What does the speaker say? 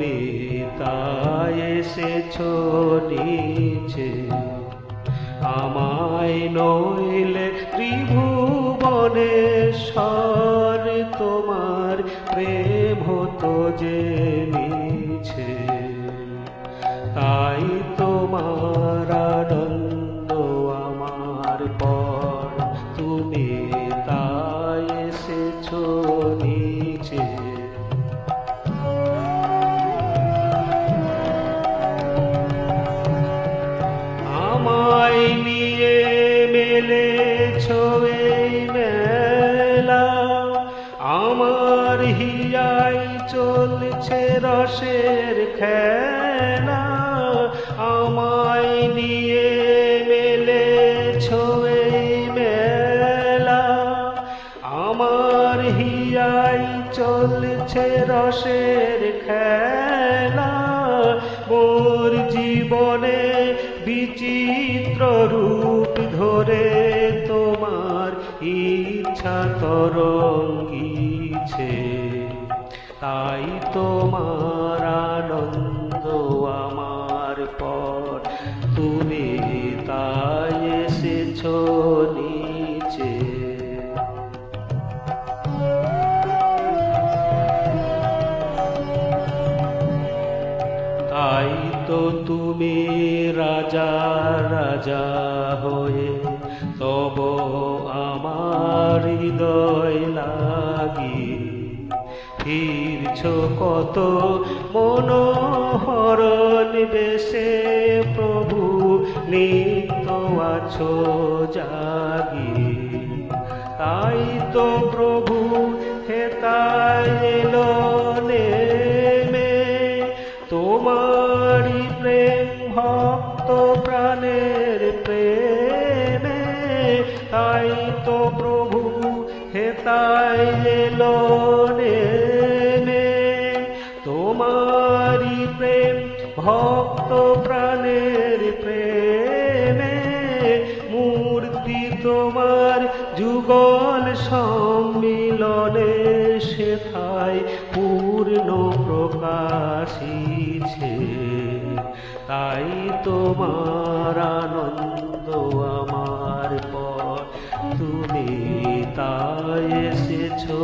তুমি তাই এসেছো নিচে, আমায় নইলে ত্রিভুবনেশ্বর তোমার প্রেম হতো যে মিছে। তাই তোমার আনন্দ আমার পর, তুমি তাই এসেছো নিচে। আমায় নিয়ে মেলেছো এই মেলা, আমার হিয়ায় চলছে রসের খেলা। আমায় নিয়ে মেলেছো এই মেলা, আমার হিয়ায় চলছে রসের খেলা। মোর জীবনে বিচিত্র রূপ ধরে তোমার ইচ্ছা তরঙ্গিছে। তাই তোমার আনন্দ আমার পর, তুমি তাই এসেছো নিচে। তাই তো তুমি রাজা রাজা হয়ে, তব আমার হৃদয় লাগি ফিরছো কত মনোহরণ বেশে। প্রভু নিত্য আছো জাগি, তাই তো প্রভু হেতায় এলো নেমে। তোমারি প্রেম ভক্ত প্রাণের প্রেমে, তাই তো প্রভু হেতায় এলো নেমে। তোমারি প্রেম ভক্ত প্রাণের প্রেমে, মূর্তি তোমার যুগল সম্মিলনে সেথায় পূর্ণ প্রকাশিছে। তাই তোমার আনন্দ আমার পর, তুমি তাই এসেছো।